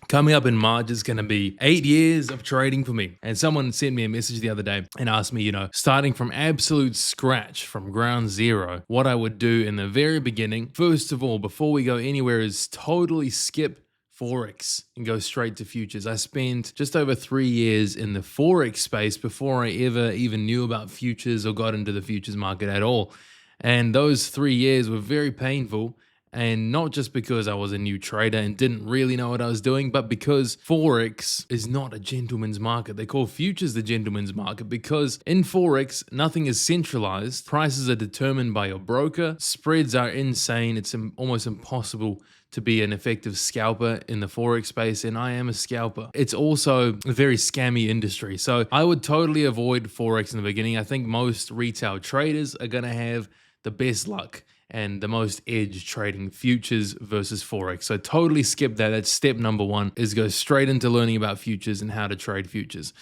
Coming up in March is going to be 8 years of trading for me. And someone sent me a message the other day and asked me, starting from absolute scratch, from ground zero, what I would do in the very beginning. First of all, before we go anywhere, is totally skip forex and go straight to futures. I spent just over 3 years in the forex space before I ever even knew about futures or got into the futures market at all. And those 3 years were very painful. And not just because I was a new trader and didn't really know what I was doing, but because Forex is not a gentleman's market. They call futures the gentleman's market because in Forex, nothing is centralized. Prices are determined by your broker. Spreads are insane. It's almost impossible to be an effective scalper in the Forex space, and I am a scalper. It's also a very scammy industry. So I would totally avoid Forex in the beginning. I think most retail traders are going to have the best luck and the most edge trading futures versus Forex. So totally skip that. That's step number one, is go straight into learning about futures and how to trade futures.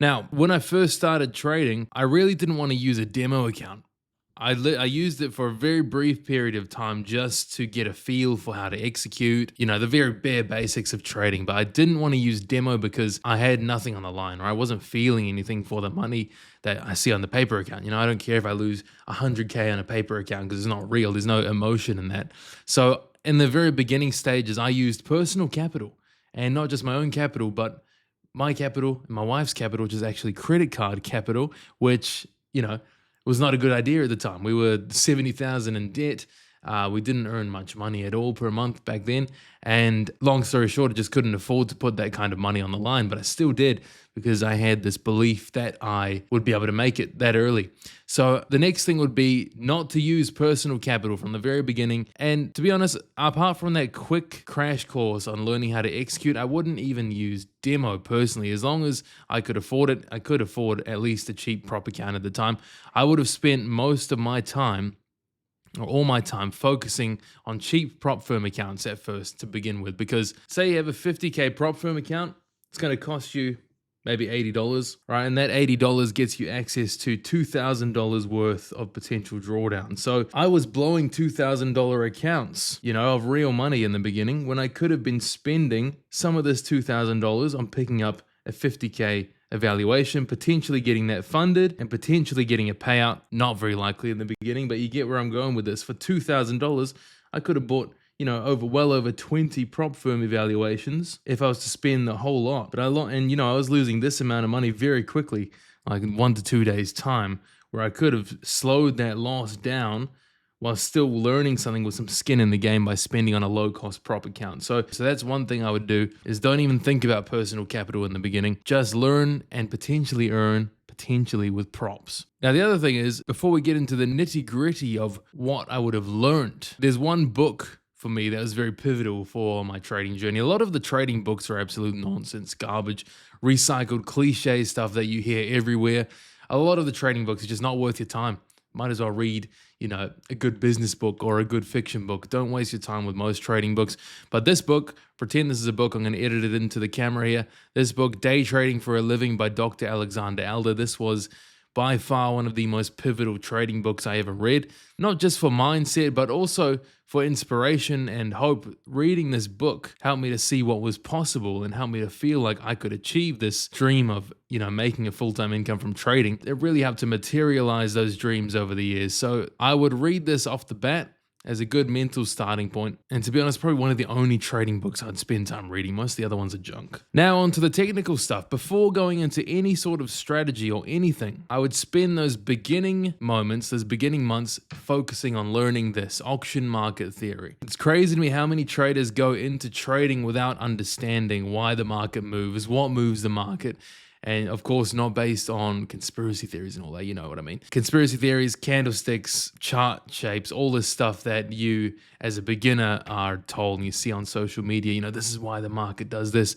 Now, when I first started trading, I really didn't want to use a demo account. I used it for a very brief period of time just to get a feel for how to execute, the very bare basics of trading. But I didn't want to use demo because I had nothing on the line, or I wasn't feeling anything for the money that I see on the paper account. I don't care if I lose 100K on a paper account because it's not real. There's no emotion in that. So in the very beginning stages, I used personal capital, and not just my own capital, but my capital and my wife's capital, which is actually credit card capital, which, was not a good idea at the time. We were 70,000 in debt. We didn't earn much money at all per month back then. And long story short, I just couldn't afford to put that kind of money on the line, but I still did because I had this belief that I would be able to make it that early. So the next thing would be not to use personal capital from the very beginning. And to be honest, apart from that quick crash course on learning how to execute, I wouldn't even use demo personally. As long as I could afford it, I could afford at least a cheap prop account at the time. I would have spent most of my time, or all my time, focusing on cheap prop firm accounts at first to begin with. Because say you have a 50K prop firm account, it's going to cost you maybe $80, right? And that $80 gets you access to $2,000 worth of potential drawdown. So I was blowing $2,000 accounts, of real money in the beginning when I could have been spending some of this $2,000 on picking up a 50K evaluation, potentially getting that funded and potentially getting a payout. Not very likely in the beginning, but you get where I'm going with this. For $2,000, I could have bought well over 20 prop firm evaluations if I was to spend the whole lot. But I was losing this amount of money very quickly, like in 1 to 2 days time, where I could have slowed that loss down while still learning something with some skin in the game by spending on a low-cost prop account. So that's one thing I would do, is don't even think about personal capital in the beginning. Just learn and potentially earn, potentially with props. Now, the other thing is, before we get into the nitty-gritty of what I would have learned, there's one book for me that was very pivotal for my trading journey. A lot of the trading books are absolute nonsense, garbage, recycled cliche stuff that you hear everywhere. A lot of the trading books are just not worth your time. Might as well read, a good business book or a good fiction book. Don't waste your time with most trading books. But this book, pretend this is a book, I'm going to edit it into the camera here. This book, Day Trading for a Living by Dr. Alexander Alder. This was by far one of the most pivotal trading books I ever read, not just for mindset, but also for inspiration and hope. Reading this book helped me to see what was possible and helped me to feel like I could achieve this dream of, making a full-time income from trading. It really helped to materialize those dreams over the years. So I would read this off the bat as a good mental starting point. And to be honest, probably one of the only trading books I'd spend time reading. Most of the other ones are junk. Now on to the technical stuff. Before going into any sort of strategy or anything, I would spend those beginning moments, those beginning months, focusing on learning this auction market theory. It's crazy to me how many traders go into trading without understanding why the market moves, what moves the market. And of course, not based on conspiracy theories and all that, you know what I mean. Conspiracy theories, candlesticks, chart shapes, all this stuff that you as a beginner are told and you see on social media, this is why the market does this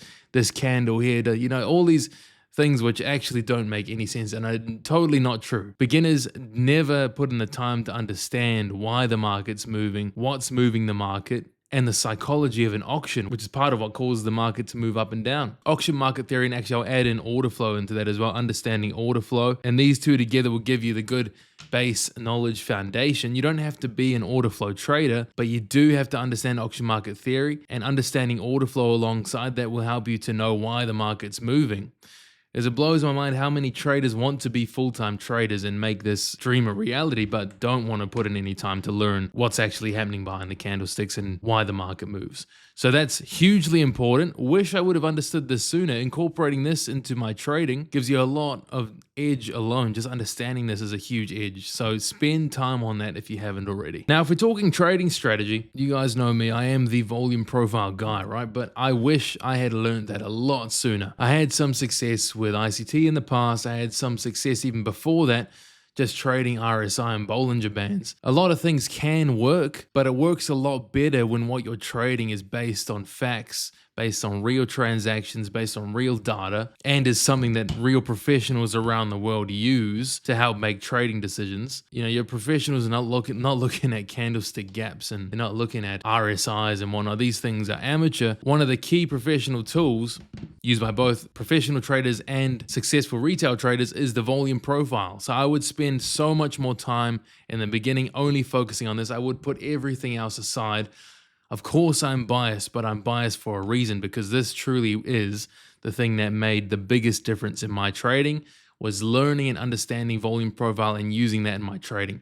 candle here, all these things which actually don't make any sense and are totally not true. Beginners never put in the time to understand why the market's moving, what's moving the market, and the psychology of an auction, which is part of what causes the market to move up and down. Auction market theory, and actually I'll add in order flow into that as well, understanding order flow. And these two together will give you the good base knowledge foundation. You don't have to be an order flow trader, but you do have to understand auction market theory, and understanding order flow alongside that will help you to know why the market's moving. As it blows my mind how many traders want to be full-time traders and make this dream a reality, but don't want to put in any time to learn what's actually happening behind the candlesticks and why the market moves. So that's hugely important. Wish I would have understood this sooner. Incorporating this into my trading gives you a lot of edge alone. Just understanding this is a huge edge. So spend time on that if you haven't already. Now, if we're talking trading strategy, you guys know me. I am the volume profile guy, right? But I wish I had learned that a lot sooner. I had some success with ICT in the past. I had some success even before that, just trading RSI and Bollinger Bands. A lot of things can work, but it works a lot better when what you're trading is based on facts, based on real transactions, based on real data, and is something that real professionals around the world use to help make trading decisions. You know, your professionals are not looking at candlestick gaps, and they're not looking at RSIs and whatnot. These things are amateur. One of the key professional tools used by both professional traders and successful retail traders is the volume profile. So I would spend so much more time in the beginning only focusing on this. I would put everything else aside. Of course I'm biased, but I'm biased for a reason, because this truly is the thing that made the biggest difference in my trading, was learning and understanding volume profile and using that in my trading.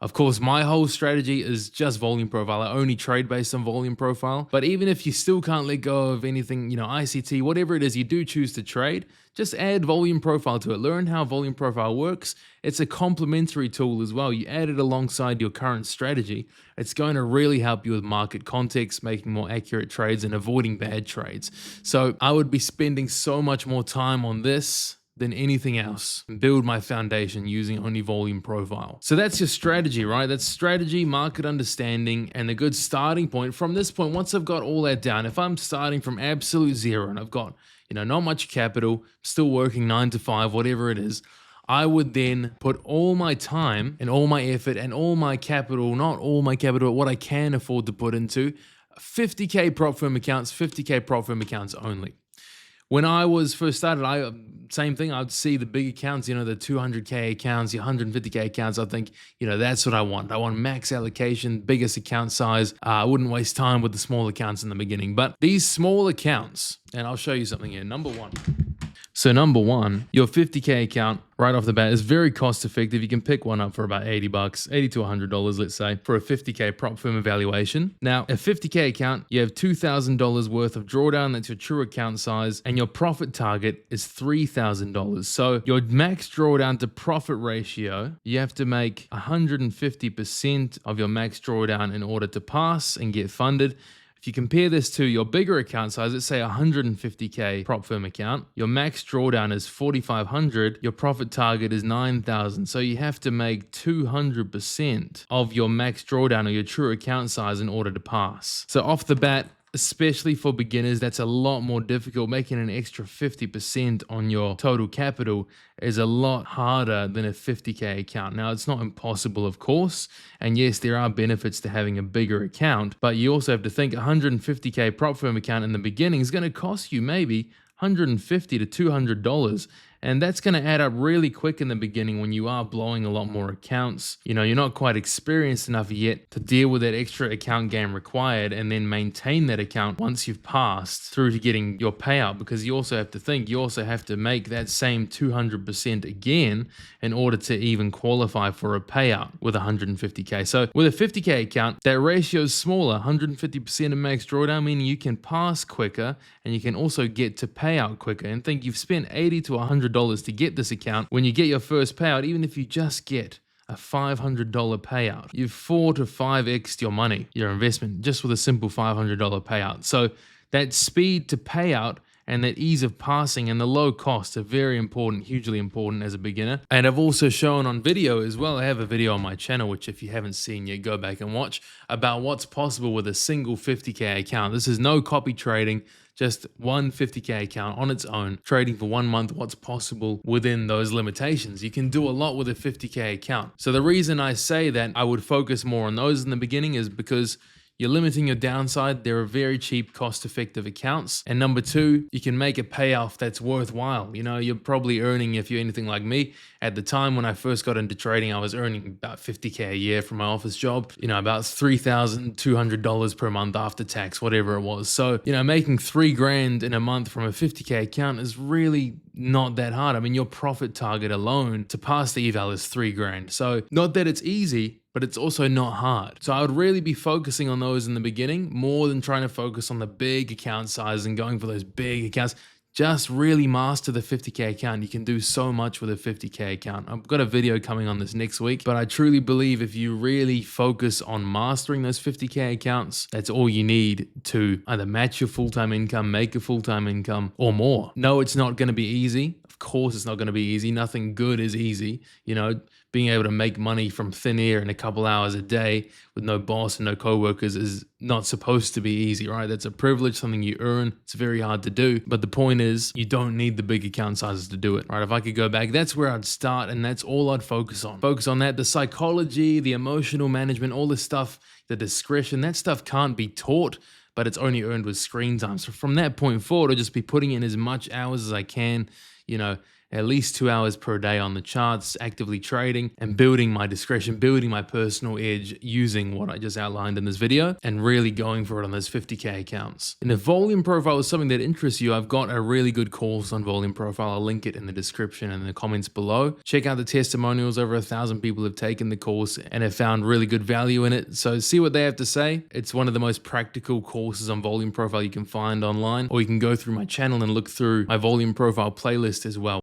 Of course, my whole strategy is just volume profile. I only trade based on volume profile. But even if you still can't let go of anything, you know, ICT, whatever it is you do choose to trade, just add volume profile to it. Learn how volume profile works. It's a complementary tool as well. You add it alongside your current strategy. It's going to really help you with market context, making more accurate trades and avoiding bad trades. So I would be spending so much more time on this than anything else, and build my foundation using only volume profile. So that's your strategy, right? That's strategy, market understanding, and a good starting point. From this point, once I've got all that down, if I'm starting from absolute zero and I've got, you know, not much capital, still working 9 to 5, whatever it is, I would then put all my time and all my effort and all my capital, not all my capital, but what I can afford to put into 50K prop firm accounts, 50K prop firm accounts only. When I was first started, same thing. I'd see the big accounts, you know, the 200K accounts, the 150K accounts. I think, you know, that's what I want. I want max allocation, biggest account size. I wouldn't waste time with the small accounts in the beginning. But these small accounts, and I'll show you something here. Number one, your 50K account right off the bat is very cost effective. You can pick one up for about $80, $80 to $100, let's say, for a 50K prop firm evaluation. Now, a 50K account, you have $2,000 worth of drawdown. That's your true account size, and your profit target is $3,000. So your max drawdown to profit ratio, you have to make 150% of your max drawdown in order to pass and get funded. If you compare this to your bigger account size, let's say 150K prop firm account, your max drawdown is 4,500, your profit target is 9,000. So you have to make 200% of your max drawdown or your true account size in order to pass. So off the bat, especially for beginners, that's a lot more difficult. Making an extra 50% on your total capital is a lot harder than a 50K account. Now, it's not impossible, of course. And yes, there are benefits to having a bigger account, but you also have to think 150K prop firm account in the beginning is going to cost you maybe $150 to $200. And that's going to add up really quick in the beginning when you are blowing a lot more accounts. You know, you're not quite experienced enough yet to deal with that extra account game required and then maintain that account once you've passed through to getting your payout, because you also have to think, you also have to make that same 200% again in order to even qualify for a payout with 150K. So with a 50K account, that ratio is smaller, 150% of max drawdown, meaning you can pass quicker and you can also get to payout quicker. And think you've spent $80 to $100 to get this account. When you get your first payout, even if you just get a $500 payout, you've 4 to 5x'd your money, your investment, just with a simple $500 payout. So that speed to payout and that ease of passing and the low cost are very important, hugely important as a beginner. And I've also shown on video as well. I have a video on my channel, which if you haven't seen yet, go back and watch, about what's possible with a single 50K account. This is no copy trading, just one 50K account on its own, trading for 1 month, what's possible within those limitations. You can do a lot with a 50K account. So the reason I say that I would focus more on those in the beginning is because you're limiting your downside. They're a very cheap, cost-effective accounts. And number two, you can make a payoff that's worthwhile. You know, you're probably earning, if you're anything like me, at the time when I first got into trading, I was earning about $50K a year from my office job, you know, about $3,200 per month after tax, whatever it was. So, you know, making $3,000 in a month from a $50K account is really not that hard. I mean, your profit target alone to pass the eval is $3,000. So not that it's easy, but it's also not hard. So I would really be focusing on those in the beginning more than trying to focus on the big account size and going for those big accounts. Just really master the 50K account. You can do so much with a 50K account. I've got a video coming on this next week, but I truly believe if you really focus on mastering those 50K accounts, that's all you need to either match your full-time income, make a full-time income, or more. No, it's not going to be easy. Of course, it's not going to be easy. Nothing good is easy. You know, being able to make money from thin air in a couple hours a day with no boss and no coworkers is not supposed to be easy, right? That's a privilege, something you earn. It's very hard to do. But the point is, you don't need the big account sizes to do it, right? If I could go back, that's where I'd start, and that's all I'd focus on. Focus on that. The psychology, the emotional management, all this stuff, the discretion, that stuff can't be taught, but it's only earned with screen time. So from that point forward, I'll just be putting in as much hours as I can, you know, at least 2 hours per day on the charts, actively trading and building my discretion, building my personal edge using what I just outlined in this video and really going for it on those 50K accounts. And if volume profile is something that interests you, I've got a really good course on volume profile. I'll link it in the description and in the comments below. Check out the testimonials. Over 1,000 people have taken the course and have found really good value in it. So see what they have to say. It's one of the most practical courses on volume profile you can find online, or you can go through my channel and look through my volume profile playlist as well.